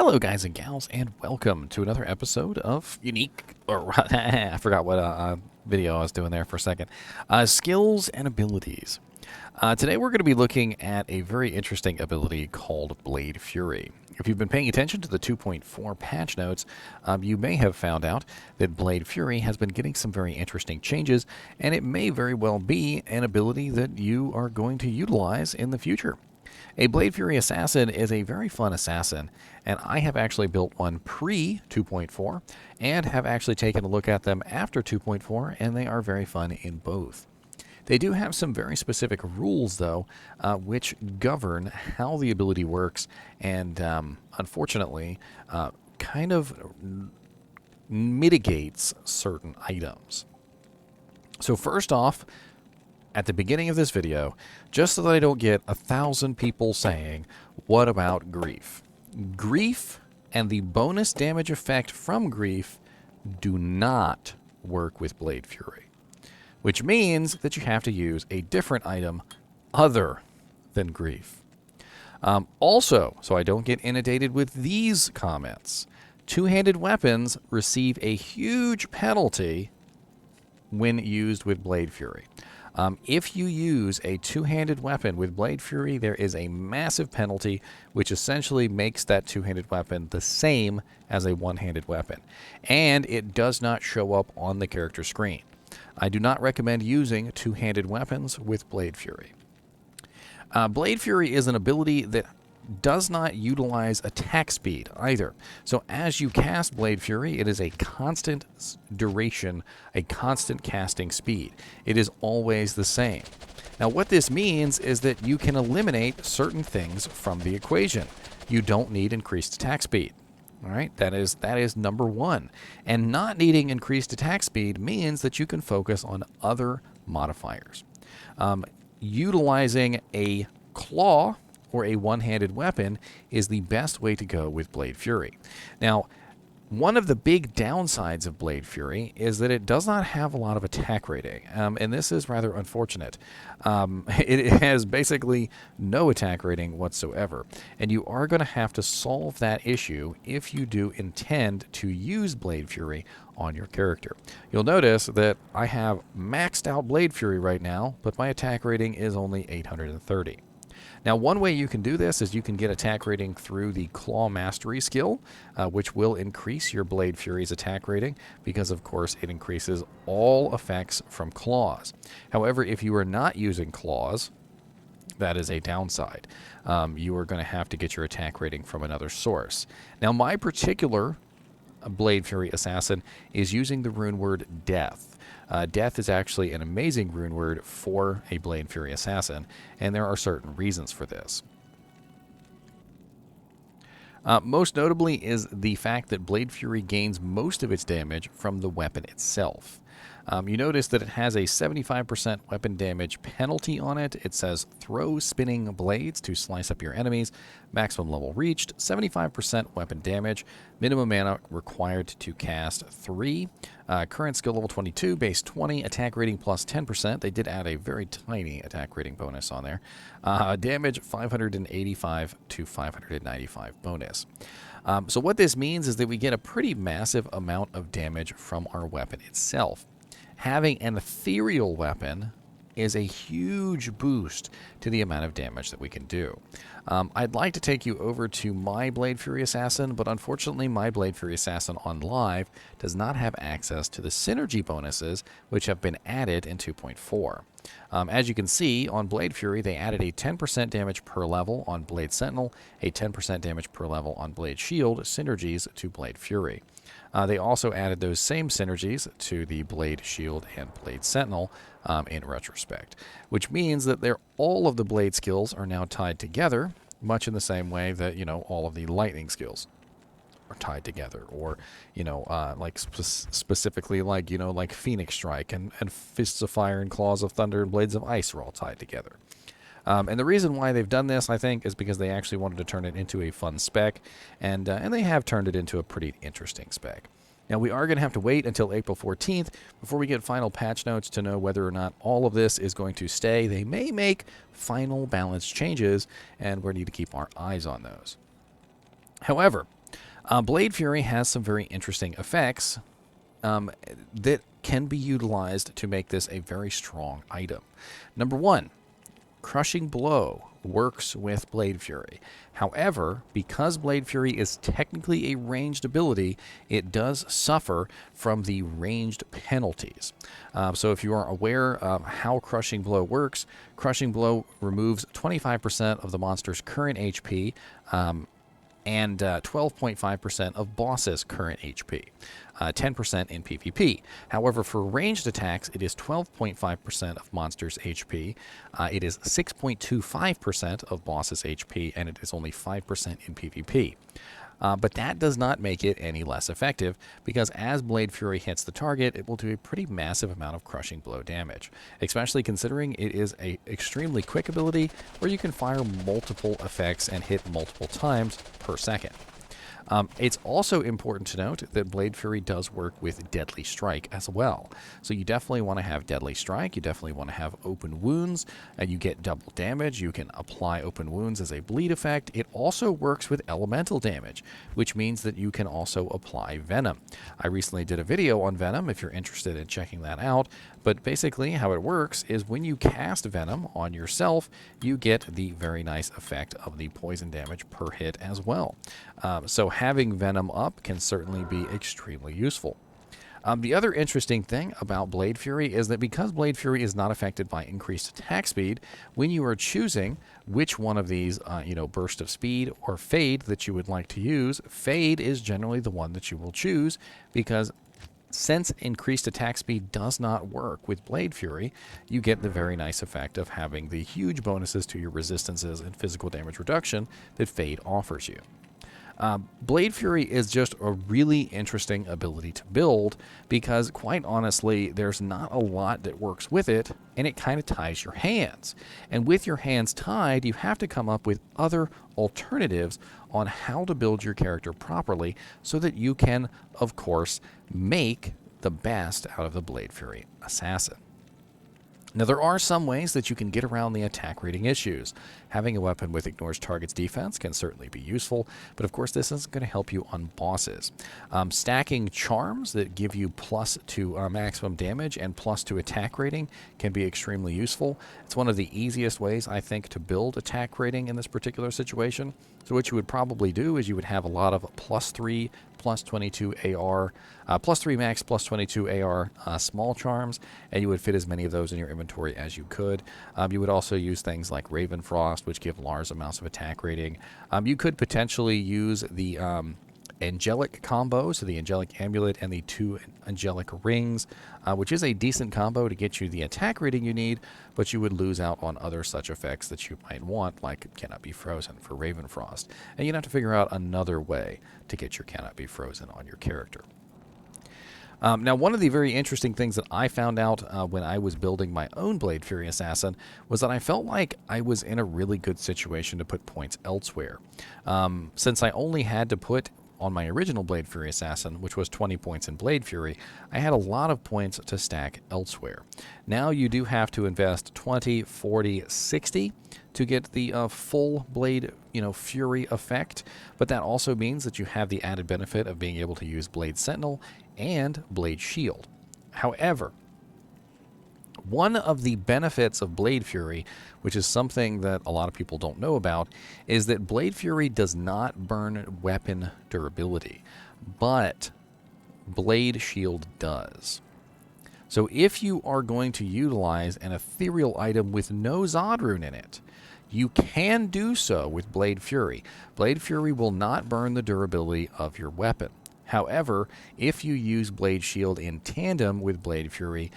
Hello, guys and gals, and welcome to another episode of Unique. Or I forgot what video I was doing there for a second. Skills and abilities. Today, we're going to be looking at a very interesting ability called Blade Fury. If you've been paying attention to the 2.4 patch notes, you may have found out that Blade Fury has been getting some very interesting changes, and it may very well be an ability that you are going to utilize in the future. A Blade Fury Assassin is a very fun assassin, and I have actually built one pre-2.4 and have actually taken a look at them after 2.4, and they are very fun in both. They do have some very specific rules, though, which govern how the ability works and, unfortunately, kind of mitigates certain items. So first off, at the beginning of this video, just so that I don't get 1,000 people saying, what about grief? Grief and the bonus damage effect from grief do not work with Blade Fury, which means that you have to use a different item other than grief. Also, so I don't get inundated with these comments, two-handed weapons receive a huge penalty when used with Blade Fury. If you use a two-handed weapon with Blade Fury, there is a massive penalty, which essentially makes that two-handed weapon the same as a one-handed weapon. And it does not show up on the character screen. I do not recommend using two-handed weapons with Blade Fury. Blade Fury is an ability that does not utilize attack speed either. So as you cast Blade Fury, it is a constant duration, a constant casting speed. It is always the same. Now what this means is that you can eliminate certain things from the equation. You don't need increased attack speed. All right, that is number one. And not needing increased attack speed means that you can focus on other modifiers. Utilizing a claw or a one-handed weapon is the best way to go with Blade Fury. Now, one of the big downsides of Blade Fury is that it does not have a lot of attack rating, and this is rather unfortunate. It has basically no attack rating whatsoever, and you are going to have to solve that issue if you do intend to use Blade Fury on your character. You'll notice that I have maxed out Blade Fury right now, but my attack rating is only 830. Now, one way you can do this is you can get attack rating through the Claw Mastery skill, which will increase your Blade Fury's attack rating because, of course, it increases all effects from claws. However, if you are not using claws, that is a downside. You are going to have to get your attack rating from another source. Now, my particular Blade Fury Assassin is using the rune word Death. Death is actually an amazing rune word for a Blade Fury Assassin, and there are certain reasons for this. Most notably is the fact that Blade Fury gains most of its damage from the weapon itself. You notice that it has a 75% weapon damage penalty on it. It says throw spinning blades to slice up your enemies. Maximum level reached, 75% weapon damage. Minimum mana required to cast 3. Current skill level 22, base 20, attack rating plus 10%. They did add a very tiny attack rating bonus on there. Damage 585 to 595 bonus. So what this means is that we get a pretty massive amount of damage from our weapon itself. Having an ethereal weapon is a huge boost to the amount of damage that we can do. I'd like to take you over to my Blade Fury Assassin, but unfortunately my Blade Fury Assassin on live does not have access to the synergy bonuses which have been added in 2.4. As you can see, on Blade Fury, they added a 10% damage per level on Blade Sentinel, a 10% damage per level on Blade Shield synergies to Blade Fury. They also added those same synergies to the Blade Shield and Blade Sentinel in retrospect, which means that all of the blade skills are now tied together, much in the same way that, all of the lightning skills are tied together, or, like specifically like, like Phoenix Strike and Fists of Fire and Claws of Thunder and Blades of Ice are all tied together. And the reason why they've done this, I think, is because they actually wanted to turn it into a fun spec, and they have turned it into a pretty interesting spec. Now, we are going to have to wait until April 14th before we get final patch notes to know whether or not all of this is going to stay. They may make final balance changes, and we need to keep our eyes on those. However, Blade Fury has some very interesting effects that can be utilized to make this a very strong item. Number one, Crushing Blow works with Blade Fury. However, because Blade Fury is technically a ranged ability, it does suffer from the ranged penalties. So if you are aware of how Crushing Blow works, Crushing Blow removes 25% of the monster's current HP, and 12.5% of boss's current HP, 10% in PvP. However, for ranged attacks, it is 12.5% of monster's HP, it is 6.25% of boss's HP, and it is only 5% in PvP. But that does not make it any less effective, because as Blade Fury hits the target, it will do a pretty massive amount of Crushing Blow damage, especially considering it is an extremely quick ability where you can fire multiple effects and hit multiple times per second. It's also important to note that Blade Fury does work with Deadly Strike as well. So you definitely want to have Deadly Strike, you definitely want to have Open Wounds, and you get double damage. You can apply Open Wounds as a bleed effect. It also works with elemental damage, which means that you can also apply Venom. I recently did a video on Venom if you're interested in checking that out, but basically how it works is when you cast Venom on yourself, you get the very nice effect of the poison damage per hit as well. So having Venom up can certainly be extremely useful. The other interesting thing about Blade Fury is that because Blade Fury is not affected by increased attack speed, when you are choosing which one of these, Burst of Speed or Fade that you would like to use, Fade is generally the one that you will choose, because since increased attack speed does not work with Blade Fury, you get the very nice effect of having the huge bonuses to your resistances and physical damage reduction that Fade offers you. Blade Fury is just a really interesting ability to build because, quite honestly, there's not a lot that works with it, and it kind of ties your hands. And with your hands tied, you have to come up with other alternatives on how to build your character properly so that you can, of course, make the best out of the Blade Fury assassin. Now, there are some ways that you can get around the attack rating issues. Having a weapon with ignores target's defense can certainly be useful, but of course this isn't going to help you on bosses. Stacking charms that give you plus to maximum damage and plus to attack rating can be extremely useful. It's one of the easiest ways, I think, to build attack rating in this particular situation. So what you would probably do is you would have a lot of +3, +22 AR, +3 max, +22 AR small charms, and you would fit as many of those in your inventory as you could. You would also use things like Raven Frost, which give large amounts of attack rating. You could potentially use the angelic combo, so the angelic amulet and the 2 angelic rings, which is a decent combo to get you the attack rating you need, but you would lose out on other such effects that you might want, like Cannot Be Frozen for Raven Frost. And you'd have to figure out another way to get your Cannot Be Frozen on your character. Now, one of the very interesting things that I found out when I was building my own Blade Fury Assassin was that I felt like I was in a really good situation to put points elsewhere. Since I only had to put on my original Blade Fury Assassin, which was 20 points in Blade Fury, I had a lot of points to stack elsewhere. Now you do have to invest 20, 40, 60 to get the full Blade Fury effect, but that also means that you have the added benefit of being able to use Blade Sentinel and Blade Shield. However, one of the benefits of Blade Fury, which is something that a lot of people don't know about, is that Blade Fury does not burn weapon durability, but Blade Shield does. So if you are going to utilize an ethereal item with no Zod rune in it, you can do so with Blade Fury. Blade Fury will not burn the durability of your weapon. However, if you use Blade Shield in tandem with Blade Fury,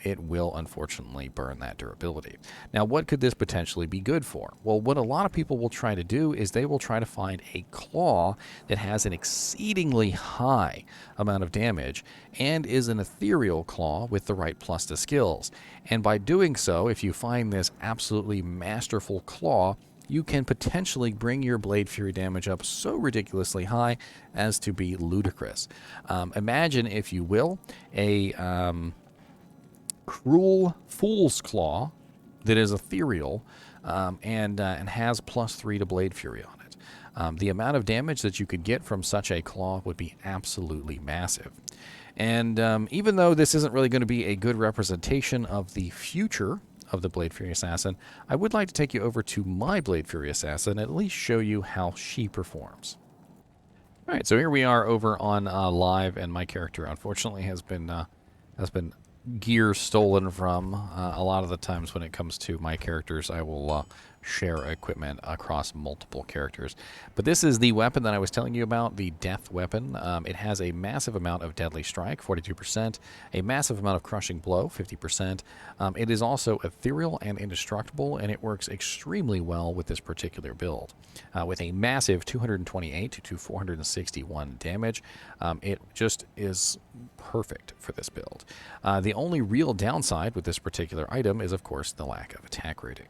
it will unfortunately burn that durability. Now, what could this potentially be good for? Well, what a lot of people will try to do is they will try to find a claw that has an exceedingly high amount of damage and is an ethereal claw with the right plus to skills. And by doing so, if you find this absolutely masterful claw, you can potentially bring your Blade Fury damage up so ridiculously high as to be ludicrous. Imagine, if you will, a cruel Fool's Claw that is ethereal and has +3 to Blade Fury on it. The amount of damage that you could get from such a claw would be absolutely massive. And even though this isn't really going to be a good representation of the future of the Blade Fury Assassin, I would like to take you over to my Blade Fury Assassin and at least show you how she performs. All right, so here we are over on live, and my character unfortunately has been gear stolen from. A lot of the times when it comes to my characters, I will share equipment across multiple characters. But this is the weapon that I was telling you about, the death weapon. It has a massive amount of deadly strike, 42%, a massive amount of crushing blow, 50%. It is also ethereal and indestructible, and it works extremely well with this particular build. With a massive 228 to 461 damage, it just is perfect for this build. The only real downside with this particular item is, of course, the lack of attack rating.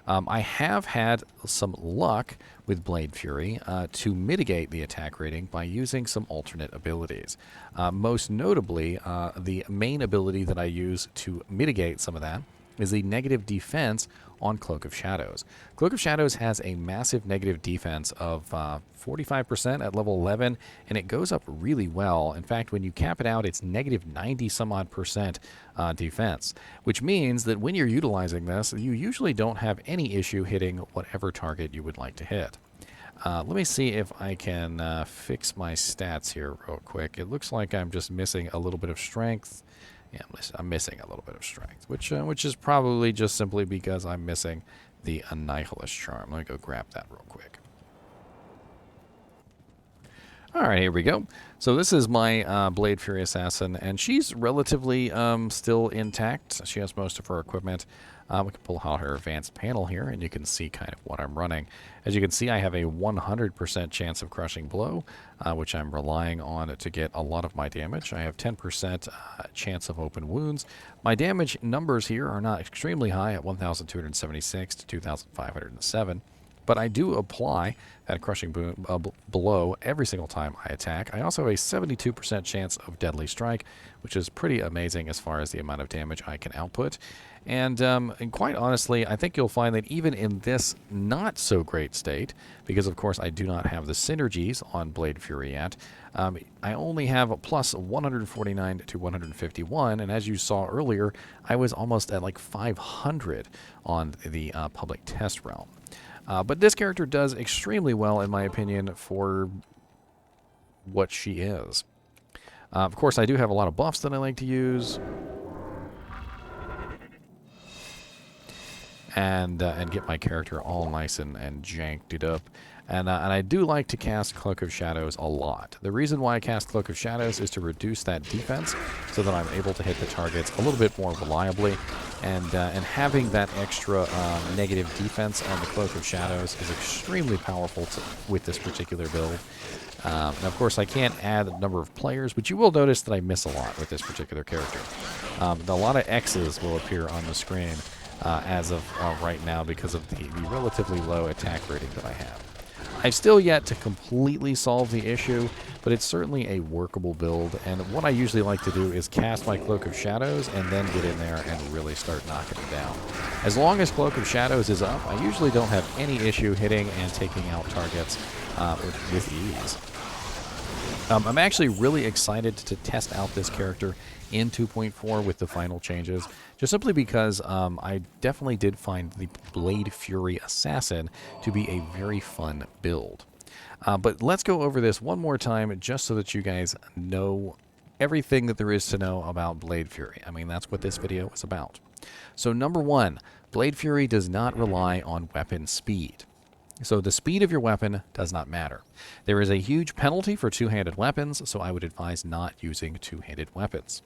I have had some luck with Blade Fury to mitigate the attack rating by using some alternate abilities. Most notably, the main ability that I use to mitigate some of that is the negative defense on Cloak of Shadows. Cloak of Shadows has a massive negative defense of 45% at level 11, and it goes up really well. In fact, when you cap it out, it's negative 90 some odd percent defense, which means that when you're utilizing this, you usually don't have any issue hitting whatever target you would like to hit. Let me see if I can fix my stats here real quick. It looks like I'm just missing a little bit of strength. Yeah, I'm missing a little bit of strength, which is probably just simply because I'm missing the Annihilus Charm. Let me go grab that real quick. All right, here we go. So this is my Blade Fury Assassin, and she's relatively still intact. She has most of her equipment. We can pull out her advanced panel here, and you can see kind of what I'm running. As you can see, I have a 100% chance of crushing blow, which I'm relying on to get a lot of my damage. I have 10% chance of open wounds. My damage numbers here are not extremely high at 1,276 to 2,507. But I do apply that crushing blow every single time I attack. I also have a 72% chance of deadly strike, which is pretty amazing as far as the amount of damage I can output. And quite honestly, I think you'll find that even in this not so great state, because of course I do not have the synergies on Blade Fury yet, I only have a plus 149 to 151, and as you saw earlier, I was almost at like 500 on the public test realm. But this character does extremely well, in my opinion, for what she is. Of course, I do have a lot of buffs that I like to use. And get my character all nice and janked it up. And I do like to cast Cloak of Shadows a lot. The reason why I cast Cloak of Shadows is to reduce that defense so that I'm able to hit the targets a little bit more reliably. And having that extra negative defense on the Cloak of Shadows is extremely powerful with this particular build. Now, of course, I can't add a number of players, but you will notice that I miss a lot with this particular character. A lot of X's will appear on the screen as of right now because of the relatively low attack rating that I have. I've still yet to completely solve the issue, but it's certainly a workable build, and what I usually like to do is cast my Cloak of Shadows and then get in there and really start knocking it down. As long as Cloak of Shadows is up, I usually don't have any issue hitting and taking out targets with ease. I'm actually really excited to test out this character in 2.4 with the final changes, just simply because I definitely did find the Blade Fury Assassin to be a very fun build. But let's go over this one more time just so that you guys know everything that there is to know about Blade Fury. I mean, that's what this video is about. So number one, Blade Fury does not rely on weapon speed. So the speed of your weapon does not matter. There is a huge penalty for two-handed weapons, so I would advise not using two-handed weapons.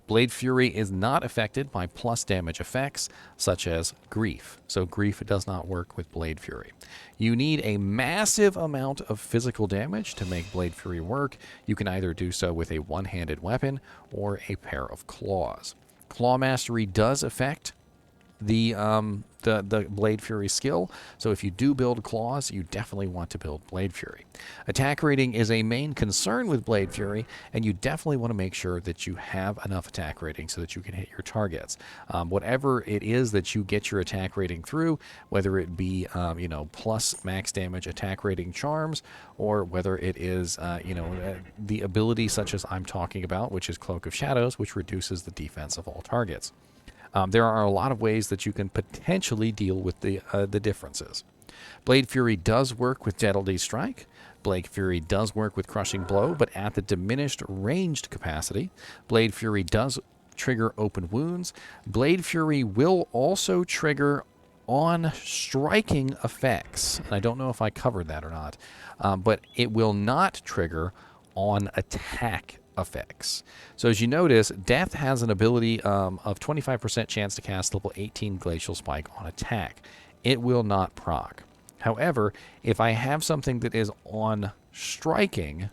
Blade Fury is not affected by plus damage effects, such as Grief. So Grief does not work with Blade Fury. You need a massive amount of physical damage to make Blade Fury work. You can either do so with a one-handed weapon or a pair of claws. Claw Mastery does affect the the Blade Fury skill. So if you do build claws, you definitely want to build Blade Fury. Attack rating is a main concern with Blade Fury, and you definitely want to make sure that you have enough attack rating so that you can hit your targets. Whatever it is that you get your attack rating through, whether it be plus max damage attack rating charms, or whether it is the ability such as I'm talking about, which is Cloak of Shadows, which reduces the defense of all targets. There are a lot of ways that you can potentially deal with the differences. Blade Fury does work with Deadly Strike. Blade Fury does work with Crushing Blow, but at the diminished ranged capacity. Blade Fury does trigger open wounds. Blade Fury will also trigger on striking effects. And I don't know if I covered that or not, but it will not trigger on attack effects. So as you notice, Death has an ability of 25% chance to cast level 18 Glacial Spike on attack. It will not proc. However, if I have something that is on striking,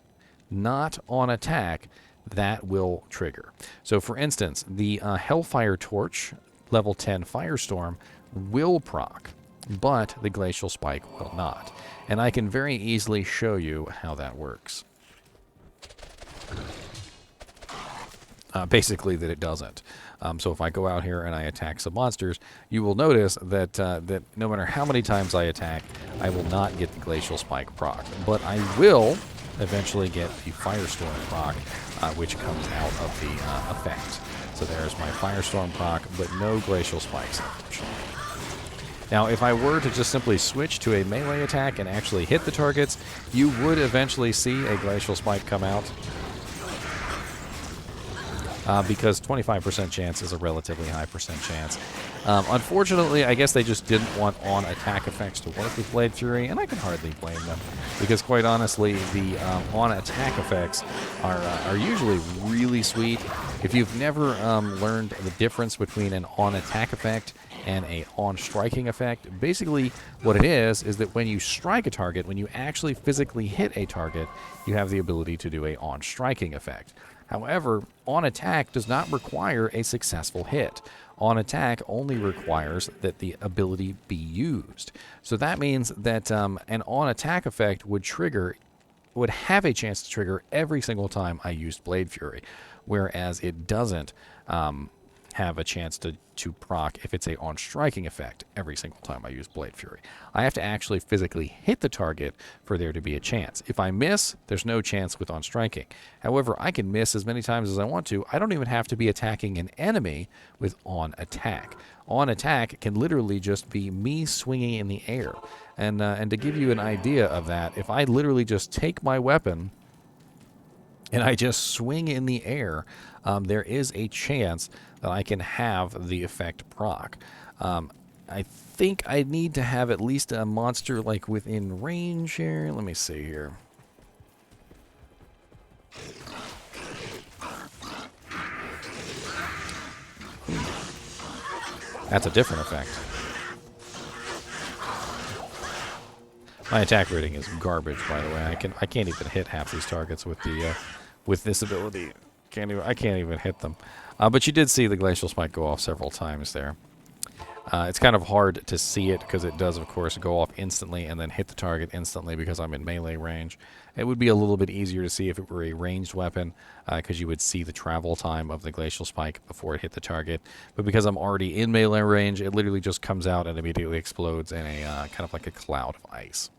not on attack, that will trigger. So for instance, the Hellfire Torch, level 10 Firestorm, will proc, but the Glacial Spike will not. And I can very easily show you how that works. Basically that it doesn't. So if I go out here and I attack some monsters, you will notice that that no matter how many times I attack, I will not get the Glacial Spike proc. But I will eventually get the Firestorm proc, which comes out of the effect. So there's my Firestorm proc, but no Glacial Spikes, unfortunately. Now, if I were to just simply switch to a melee attack and actually hit the targets, you would eventually see a Glacial Spike come out. Because 25% chance is a relatively high percent chance. Unfortunately, I guess they just didn't want on-attack effects to work with Blade Fury, and I can hardly blame them, because quite honestly, the on-attack effects are usually really sweet. If you've never learned the difference between an on-attack effect and a on-striking effect, basically what it is that when you strike a target, when you actually physically hit a target, you have the ability to do a on-striking effect. However, on attack does not require a successful hit. On attack only requires that the ability be used. So that means that an on attack effect would have a chance to trigger every single time I used Blade Fury, whereas it doesn't have a chance to proc if it's a on striking effect every single time I use Blade Fury. I have to actually physically hit the target for there to be a chance. If I miss, there's no chance with on striking. However, I can miss as many times as I want to. I don't even have to be attacking an enemy with on attack. On attack can literally just be me swinging in the air. And to give you an idea of that, if I literally just take my weapon and I just swing in the air, there is a chance that I can have the effect proc. I think I need to have at least a monster like within range here. Let me see here. That's a different effect. My attack rating is garbage, by the way. I can't even hit half these targets with the with this ability. I can't even hit them. But you did see the Glacial Spike go off several times there. It's kind of hard to see it because it does, of course, go off instantly and then hit the target instantly because I'm in melee range. It would be a little bit easier to see if it were a ranged weapon because you would see the travel time of the Glacial Spike before it hit the target. But because I'm already in melee range, it literally just comes out and immediately explodes in a kind of like a cloud of ice.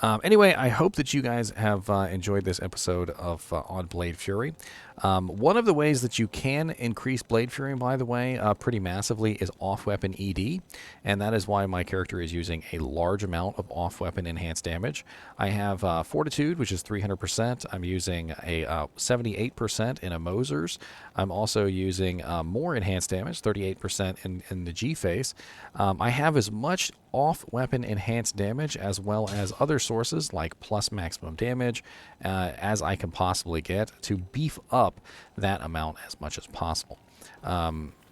Anyway, I hope that you guys have enjoyed this episode of on Blade Fury. One of the ways that you can increase Blade Fury, by the way, pretty massively is off-weapon ED, and that is why my character is using a large amount of off-weapon enhanced damage. I have Fortitude, which is 300%. I'm using a 78% in a Moser's. I'm also using more enhanced damage, 38% in the G-Face. I have as much off-weapon enhanced damage as well as other sources like plus maximum damage as I can possibly get to beef up that amount as much as possible.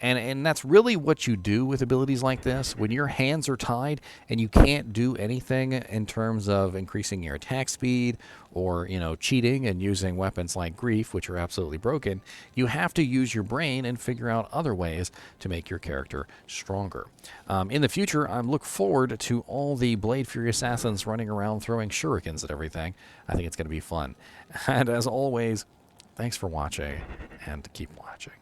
And that's really what you do with abilities like this. When your hands are tied and you can't do anything in terms of increasing your attack speed or, cheating and using weapons like Grief, which are absolutely broken, you have to use your brain and figure out other ways to make your character stronger. In the future, I look forward to all the Blade Fury assassins running around throwing shurikens at everything. I think it's going to be fun. And as always, thanks for watching, and keep watching.